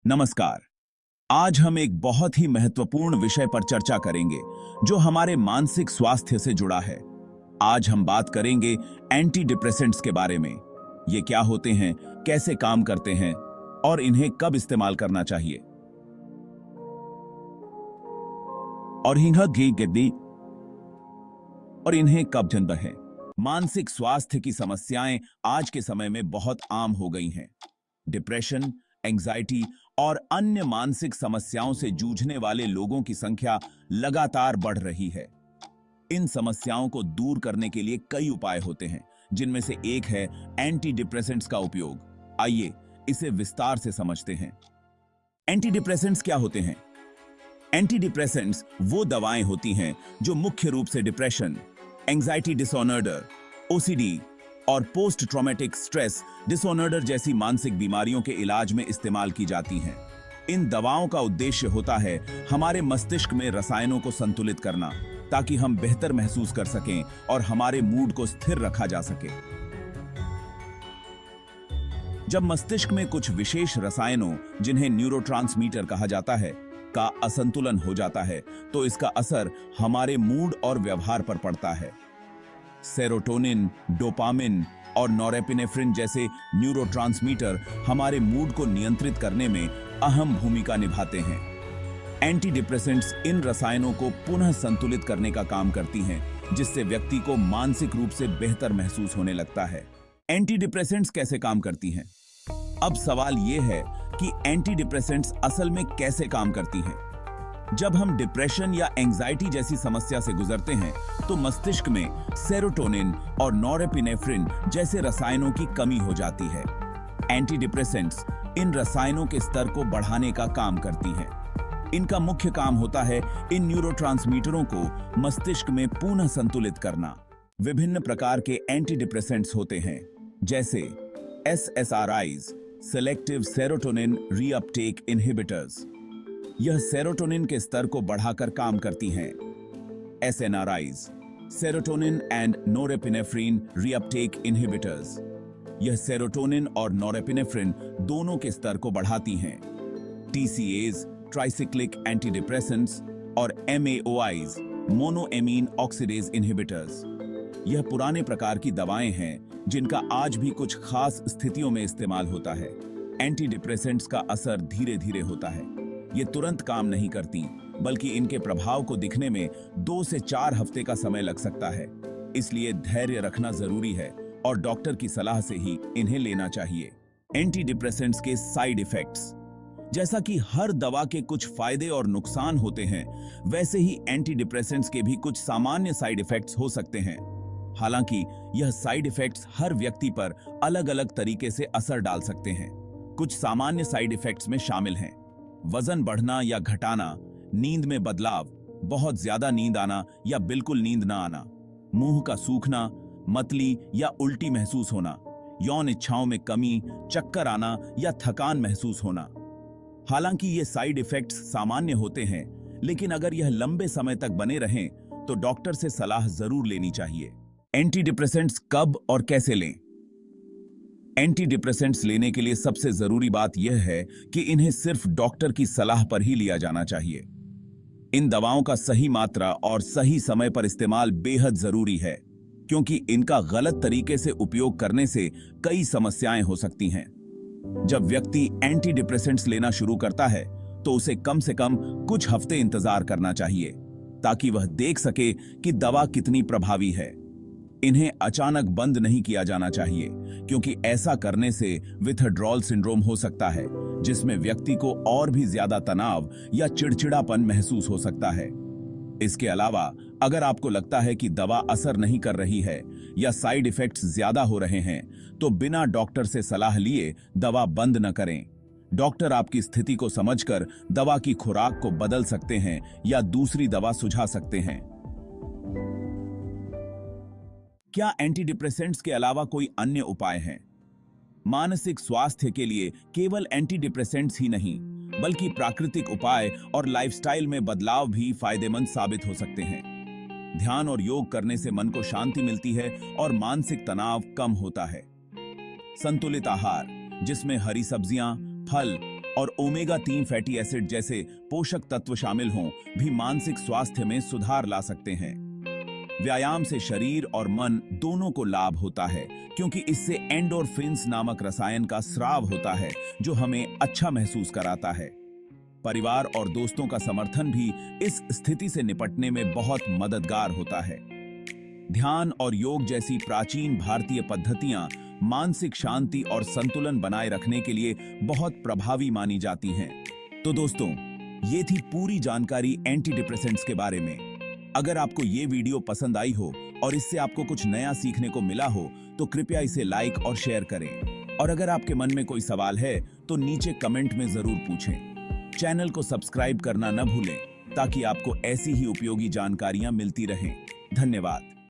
नमस्कार। आज हम एक बहुत ही महत्वपूर्ण विषय पर चर्चा करेंगे जो हमारे मानसिक स्वास्थ्य से जुड़ा है। आज हम बात करेंगे एंटी डिप्रेसेंट्स के बारे में। ये क्या होते हैं, कैसे काम करते हैं और इन्हें कब इस्तेमाल करना चाहिए। और इन्हें कब जनता है। मानसिक स्वास्थ्य की समस्याएं आज के समय में बहुत आम हो गई हैं। डिप्रेशन, एंजाइटी और अन्य मानसिक समस्याओं से जूझने वाले लोगों की संख्या लगातार बढ़ रही है। इन समस्याओं को दूर करने के लिए कई उपाय होते हैं, जिनमें से एक है एंटी डिप्रेसेंट्स का उपयोग। आइए इसे विस्तार से समझते हैं। एंटी डिप्रेसेंट्स क्या होते हैं? एंटी डिप्रेसेंट्स वो दवाएं होती हैं जो मुख्य रूप से डिप्रेशन, एंजाइटी डिसऑर्डर, ओसीडी और पोस्ट ट्रॉमेटिक स्ट्रेस डिसऑर्डर जैसी मानसिक बीमारियों के इलाज में इस्तेमाल की जाती हैं। इन दवाओं का उद्देश्य होता है हमारे मस्तिष्क में रसायनों को संतुलित करना, ताकि हम बेहतर महसूस कर सकें और हमारे मूड को स्थिर रखा जा सके। जब मस्तिष्क में कुछ विशेष रसायनों, जिन्हें न्यूरोट्रांसमीटर कहा जाता है, का असंतुलन हो जाता है, तो इसका असर हमारे मूड और व्यवहार पर पड़ता है। सेरोटोनिन, डोपामिन और नॉरेपिनेफ्रिन जैसे न्यूरोट्रांसमीटर हमारे मूड को नियंत्रित करने में अहम भूमिका निभाते हैं। एंटी डिप्रेसेंट्स इन रसायनों को पुनः संतुलित करने का काम करती हैं, जिससे व्यक्ति को मानसिक रूप से बेहतर महसूस होने लगता है। एंटी डिप्रेसेंट्स कैसे काम करती हैं? अब सवाल यह है कि एंटी डिप्रेसेंट्स असल में कैसे काम करती हैं। जब हम डिप्रेशन या एंजाइटी जैसी समस्या से गुजरते हैं, तो मस्तिष्क में सेरोटोनिन और नॉरेपिनेफ्रिन जैसे रसायनों की कमी हो जाती है। एंटी डिप्रेसेंट्स इन रसायनों के स्तर को बढ़ाने का काम करती हैं। इनका मुख्य काम होता है इन न्यूरोट्रांसमीटरों को मस्तिष्क में पुनः संतुलित करना। विभिन्न प्रकार के एंटी डिप्रेसेंट्स होते हैं, जैसे SSRIs, selective serotonin reuptake inhibitors. यह सेरोटोनिन के स्तर को बढ़ाकर काम करती हैं। SNRIs, serotonin and norepinephrine reuptake inhibitors. यह सेरोटोनिन और नोरेपिनेफ्रिन दोनों के स्तर को बढ़ाती हैं। TCAs, ट्राइसिक्लिक एंटीडिप्रेसेंट्स और MAOIs, मोनोएमीन ऑक्सीडेज इनहिबिटर्स। यह पुराने प्रकार की दवाएं हैं, जिनका आज भी कुछ खास स्थितियों में इस्तेमाल होता है। एंटी डिप्रेसेंट्स का असर धीरे धीरे होता है। ये तुरंत काम नहीं करती, बल्कि इनके प्रभाव को दिखने में 2 से 4 हफ्ते का समय लग सकता है। इसलिए धैर्य रखना जरूरी है और डॉक्टर की सलाह से ही इन्हें लेना चाहिए। एंटी डिप्रेसेंट्स के साइड इफेक्ट्स। जैसा कि हर दवा के कुछ फायदे और नुकसान होते हैं, वैसे ही एंटी डिप्रेसेंट्स के भी कुछ सामान्य साइड इफेक्ट्स हो सकते हैं। हालांकि यह साइड इफेक्ट्स हर व्यक्ति पर अलग अलग तरीके से असर डाल सकते हैं। कुछ सामान्य साइड इफेक्ट्स में शामिल हैं वजन बढ़ना या घटाना, नींद में बदलाव, बहुत ज्यादा नींद आना या बिल्कुल नींद ना आना, मुंह का सूखना, मतली या उल्टी महसूस होना, यौन इच्छाओं में कमी, चक्कर आना या थकान महसूस होना। हालांकि ये साइड इफेक्ट्स सामान्य होते हैं, लेकिन अगर यह लंबे समय तक बने रहें तो डॉक्टर से सलाह जरूर लेनी चाहिए। एंटी डिप्रेसेंट्स कब और कैसे लें? एंटी डिप्रेसेंट्स लेने के लिए सबसे जरूरी बात यह है कि इन्हें सिर्फ डॉक्टर की सलाह पर ही लिया जाना चाहिए। इन दवाओं का सही मात्रा और सही समय पर इस्तेमाल बेहद जरूरी है, क्योंकि इनका गलत तरीके से उपयोग करने से कई समस्याएं हो सकती हैं। जब व्यक्ति एंटी डिप्रेसेंट्स लेना शुरू करता है, तो उसे कम से कम कुछ हफ्ते इंतजार करना चाहिए, ताकि वह देख सके कि दवा कितनी प्रभावी है। इन्हें अचानक बंद नहीं किया जाना चाहिए, क्योंकि ऐसा करने से विथड्रॉल सिंड्रोम हो सकता है, जिसमें व्यक्ति को और भी ज्यादा तनाव या चिड़चिड़ापन महसूस हो सकता है। इसके अलावा अगर आपको लगता है कि दवा असर नहीं कर रही है या साइड इफेक्ट्स ज्यादा हो रहे हैं, तो बिना डॉक्टर से सलाह लिए दवा बंद न करें। डॉक्टर आपकी स्थिति को समझकर दवा की खुराक को बदल सकते हैं या दूसरी दवा सुझा सकते हैं। क्या एंटी डिप्रेसेंट्स के अलावा कोई अन्य उपाय हैं? मानसिक स्वास्थ्य के लिए केवल एंटी डिप्रेसेंट्स ही नहीं, बल्कि प्राकृतिक उपाय और लाइफस्टाइल में बदलाव भी फायदेमंद साबित हो सकते हैं। ध्यान और योग करने से मन को शांति मिलती है और मानसिक तनाव कम होता है। संतुलित आहार, जिसमें हरी सब्जियां, फल और ओमेगा 3 फैटी एसिड जैसे पोषक तत्व शामिल हों भी मानसिक स्वास्थ्य में सुधार ला सकते हैं। व्यायाम से शरीर और मन दोनों को लाभ होता है, क्योंकि इससे एंडोर्फिन्स नामक रसायन का स्राव होता है जो हमें अच्छा महसूस कराता है। परिवार और दोस्तों का समर्थन भी इस स्थिति से निपटने में बहुत मददगार होता है। ध्यान और योग जैसी प्राचीन भारतीय पद्धतियां मानसिक शांति और संतुलन बनाए रखने के लिए बहुत प्रभावी मानी जाती हैं। तो दोस्तों, ये थी पूरी जानकारी एंटी डिप्रेसेंट्स के बारे में। अगर आपको ये वीडियो पसंद आई हो और इससे आपको कुछ नया सीखने को मिला हो तो कृपया इसे लाइक और शेयर करें। और अगर आपके मन में कोई सवाल है तो नीचे कमेंट में जरूर पूछें। चैनल को सब्सक्राइब करना न भूलें ताकि आपको ऐसी ही उपयोगी जानकारियां मिलती रहें। धन्यवाद।